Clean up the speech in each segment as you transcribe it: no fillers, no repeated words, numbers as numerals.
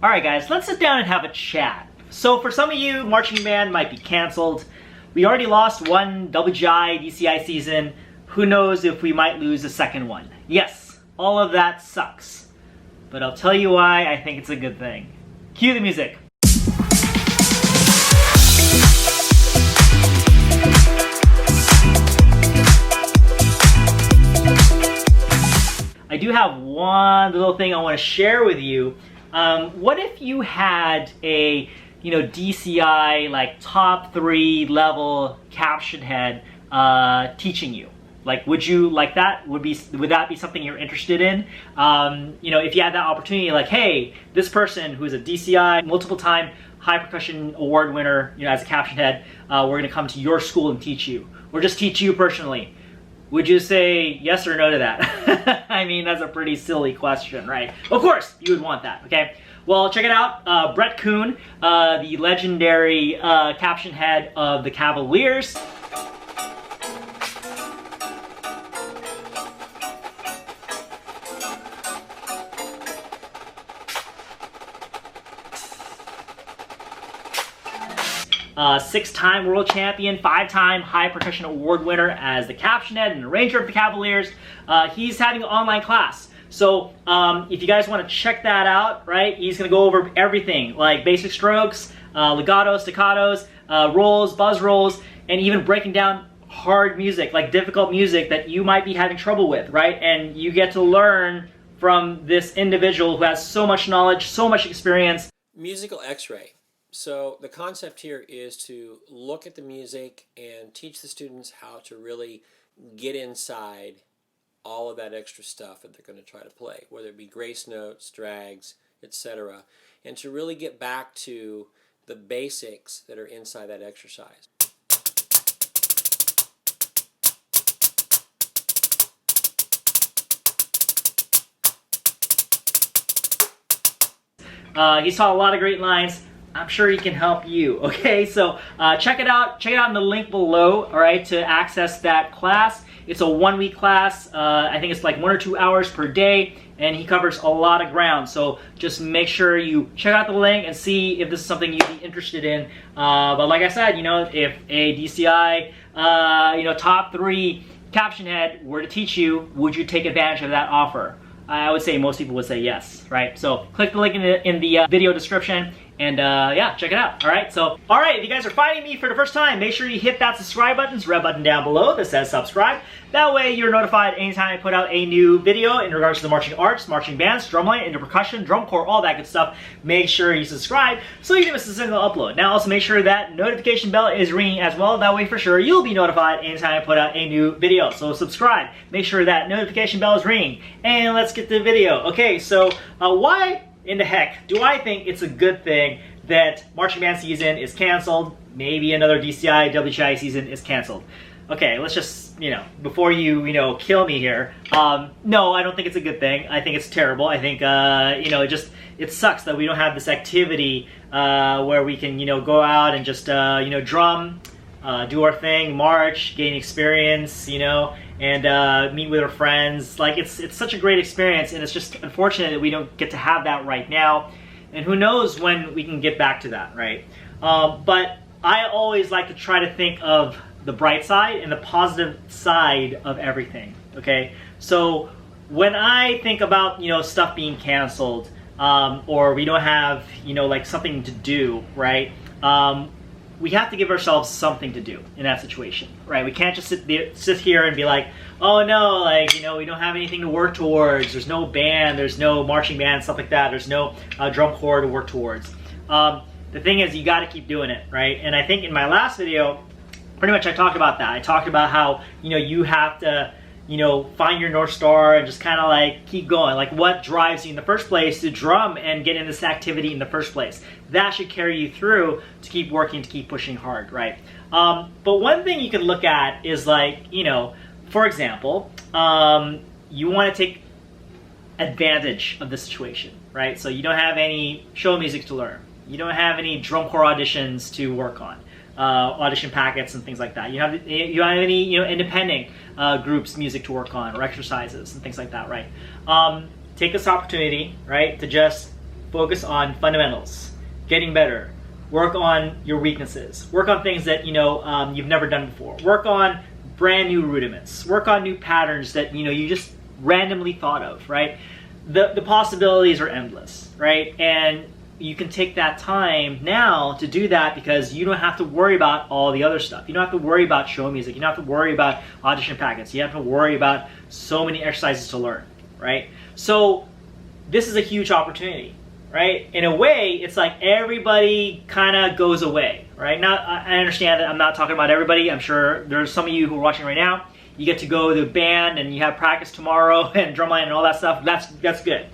Alright guys, let's sit down and have a chat. So for some of you, marching band might be canceled. We already lost one WGI, DCI season. Who knows if we might lose a second one. Yes, all of that sucks. But I'll tell you why I think it's a good thing. Cue the music. I do have one little thing I want to share with you. What if you had a DCI like top 3 level caption head teaching you? Like, would you like that? Would that be something you're interested in? If you had that opportunity, like, hey, this person who's a DCI multiple time high percussion award winner, as a caption head, we're gonna come to your school and teach you, or just teach you personally. Would you say yes or no to that? I mean, that's a pretty silly question, right? Of course, you would want that, okay? Well, check it out. Brett Kuhn, the legendary caption head of the Cavaliers. Six-time world champion, 5-time high percussion award winner as the caption head and arranger of the Cavaliers. He's having an online class. So if you guys want to check that out, right, he's going to go over everything like basic strokes, legatos, staccatos, rolls, buzz rolls, and even breaking down hard music, like difficult music that you might be having trouble with, right? And you get to learn from this individual who has so much knowledge, so much experience. Musical X-ray. So the concept here is to look at the music and teach the students how to really get inside all of that extra stuff that they're going to try to play, whether it be grace notes, drags, etc., and to really get back to the basics that are inside that exercise. He's taught a lot of great lines. I'm sure he can help you, okay? So check it out in the link below, all right, to access that class. It's a 1-week class. I think it's like 1 or 2 hours per day, and he covers a lot of ground. So just make sure you check out the link and see if this is something you'd be interested in. But like I said, if a DCI, top 3 caption head were to teach you, would you take advantage of that offer? I would say most people would say yes, right? So click the link in the video description and yeah, check it out, all right? So, all right, if you guys are finding me for the first time, make sure you hit that subscribe button, it's red button down below that says subscribe. That way you're notified anytime I put out a new video in regards to the marching arts, marching bands, drumline, into percussion, drum corps, all that good stuff. Make sure you subscribe so you don't miss a single upload. Now also make sure that notification bell is ringing as well. That way for sure you'll be notified anytime I put out a new video. So subscribe, make sure that notification bell is ringing, and let's get to the video. Okay, so why in the heck do I think it's a good thing that marching band season is canceled? Maybe another DCI, WGI season is canceled. Okay, let's just, before you, kill me here. No, I don't think it's a good thing. I think it's terrible. I think, it sucks that we don't have this activity where we can, go out and just, drum, do our thing, march, gain experience, and meet with our friends. Like, it's such a great experience, and it's just unfortunate that we don't get to have that right now. And who knows when we can get back to that, right? But I always like to try to think of the bright side and the positive side of everything, okay? So when I think about, stuff being canceled, or we don't have, like something to do, right? We have to give ourselves something to do in that situation, right? We can't just sit here and be like, oh no, like, we don't have anything to work towards. There's no band, there's no marching band, stuff like that. There's no drum corps to work towards. The thing is, you got to keep doing it, right? And I think in my last video, pretty much I talked about that. I talked about how, you have to, find your North Star and just kind of like keep going. Like, what drives you in the first place to drum and get in this activity in the first place? That should carry you through to keep working, to keep pushing hard, right? But one thing you can look at is like, for example, you want to take advantage of the situation, right? So you don't have any show music to learn. You don't have any drum corps auditions to work on. Audition packets and things like that. You don't have any independent groups music to work on, or exercises and things like that, right? Take this opportunity, right, to just focus on fundamentals, getting better. Work on your weaknesses. Work on things that you've never done before. Work on brand new rudiments. Work on new patterns that you just randomly thought of, right? The possibilities are endless, right? And you can take that time now to do that because you don't have to worry about all the other stuff. You don't have to worry about show music. You don't have to worry about audition packets. You have to worry about so many exercises to learn, right? So this is a huge opportunity, right? In a way, it's like everybody kind of goes away, right? Now, I understand that I'm not talking about everybody. I'm sure there's some of you who are watching right now. You get to go to band and you have practice tomorrow and drumline and all that stuff. That's good.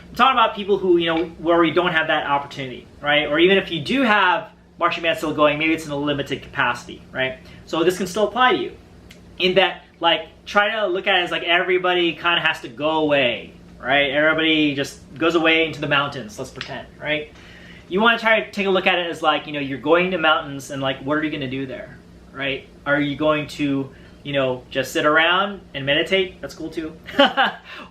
I'm talking about people who, where we don't have that opportunity, right? Or even if you do have marching band still going, maybe it's in a limited capacity, right? So this can still apply to you in that, like, try to look at it as like everybody kind of has to go away, right? Everybody just goes away into the mountains, let's pretend, right? You want to try to take a look at it as like, you're going to mountains and like, what are you going to do there, right? Are you going to just sit around and meditate? That's cool too.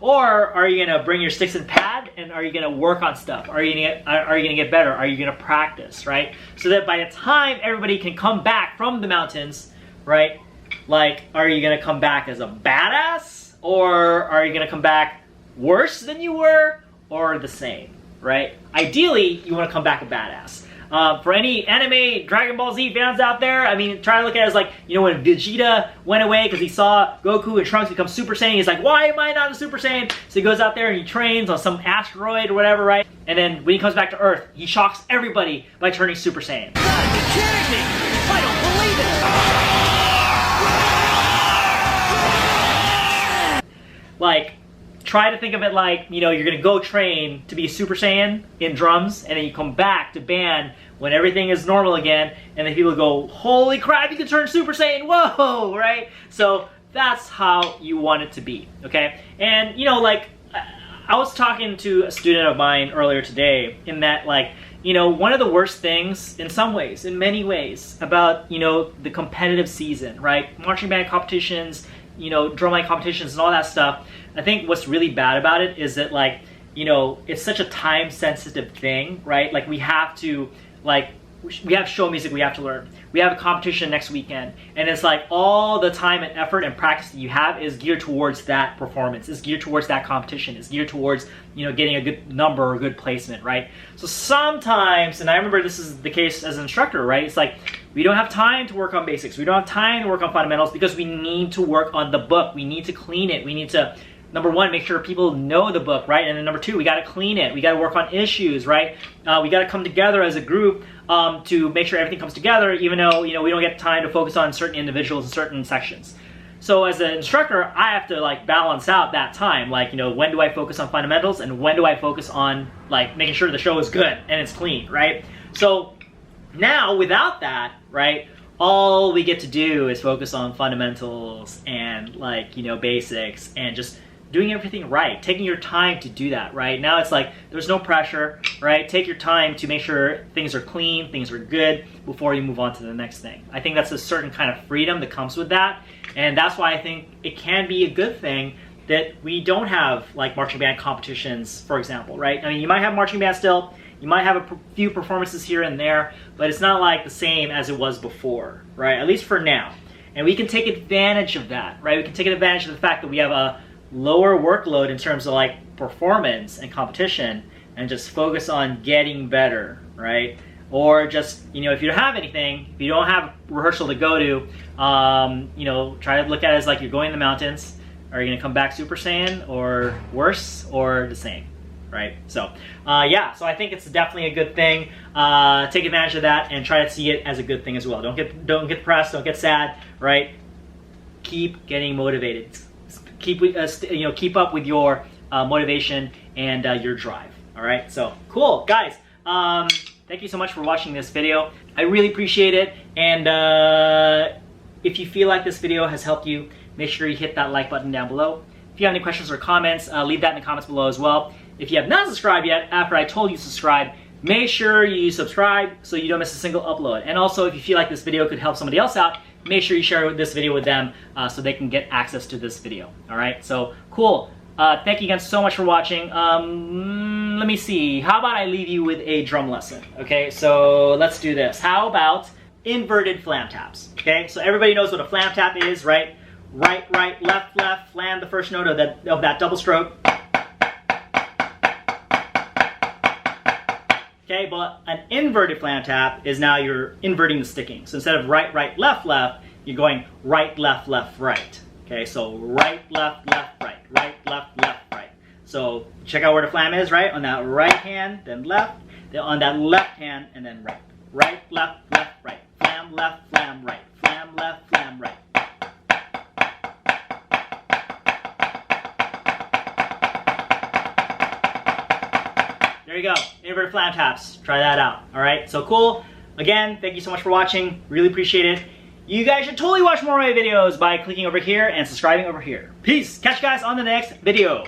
Or are you gonna bring your sticks and pad and are you gonna work on stuff? Are you gonna get better? Are you gonna practice, right? So that by the time everybody can come back from the mountains, right? Like, are you gonna come back as a badass? Or are you gonna come back worse than you were? Or the same, right? Ideally, you wanna come back a badass. For any anime Dragon Ball Z fans out there, I mean, try to look at it as like, when Vegeta went away because he saw Goku and Trunks become Super Saiyan, he's like, why am I not a Super Saiyan? So he goes out there and he trains on some asteroid or whatever, right? And then when he comes back to Earth, he shocks everybody by turning Super Saiyan. You gotta be kidding me! I don't believe it! Like, try to think of it like, you're gonna go train to be a Super Saiyan in drums, and then you come back to band when everything is normal again, and then people go, holy crap, you can turn Super Saiyan, whoa, right? So that's how you want it to be, okay? And, like, I was talking to a student of mine earlier today in that, like, one of the worst things, in some ways, in many ways, about, the competitive season, right? Marching band competitions, drumline competitions and all that stuff. I think what's really bad about it is that, like, it's such a time-sensitive thing, right? Like, we have to, like, we have show music we have to learn. We have a competition next weekend. And it's like all the time and effort and practice that you have is geared towards that performance, is geared towards that competition, is geared towards, getting a good number or a good placement, right? So sometimes, and I remember this is the case as an instructor, right? It's like, we don't have time to work on basics. We don't have time to work on fundamentals because we need to work on the book. We need to clean it. We need to, number one, make sure people know the book, right? And then number two, we got to clean it. We got to work on issues, right? We got to come together as a group to make sure everything comes together, even though, we don't get time to focus on certain individuals and certain sections. So as an instructor, I have to, like, balance out that time. Like, when do I focus on fundamentals and when do I focus on, like, making sure the show is good and it's clean, right? So now, without that, right, all we get to do is focus on fundamentals and, like, basics and just doing everything right, taking your time to do that, right? Now it's like, there's no pressure, right? Take your time to make sure things are clean, things are good before you move on to the next thing. I think that's a certain kind of freedom that comes with that. And that's why I think it can be a good thing that we don't have, like, marching band competitions, for example, right? I mean, you might have marching band still, you might have a few performances here and there, but it's not like the same as it was before, right? At least for now. And we can take advantage of that, right? We can take advantage of the fact that we have a lower workload in terms of, like, performance and competition and just focus on getting better, right? Or just, if you don't have anything, if you don't have rehearsal to go to, try to look at it as like you're going to the mountains. Are you going to come back Super Saiyan or worse or the same, right? So, yeah, so I think it's definitely a good thing. Take advantage of that and try to see it as a good thing as well. Don't get depressed, don't get sad, right? Keep getting motivated. Keep up with your motivation and your drive. All right, so cool, guys. Thank you so much for watching this video. I really appreciate it. And if you feel like this video has helped you, make sure you hit that like button down below. If you have any questions or comments, leave that in the comments below as well. If you have not subscribed yet, after I told you to subscribe, make sure you subscribe so you don't miss a single upload. And also, if you feel like this video could help somebody else out, make sure you share this video with them so they can get access to this video. All right, so cool. Thank you again so much for watching. let me see. How about I leave you with a drum lesson? Okay, so let's do this. How about inverted flam taps? Okay, so everybody knows what a flam tap is, right? Right, right, left, left. Flam the first note of that double stroke. Okay, but an inverted flam tap is now you're inverting the sticking. So instead of right, right, left, left, you're going right, left, left, right. Okay, so right, left, left, right. Right, left, left, right. So check out where the flam is, right? On that right hand, then left. Then on that left hand, and then right. Right, left, left, right. Flam, left, flam, right. Flam, left, flam, right. There you go, inverted flam taps. Try that out, all right? So cool. Again, thank you so much for watching. Really appreciate it. You guys should totally watch more of my videos by clicking over here and subscribing over here. Peace. Catch you guys on the next video.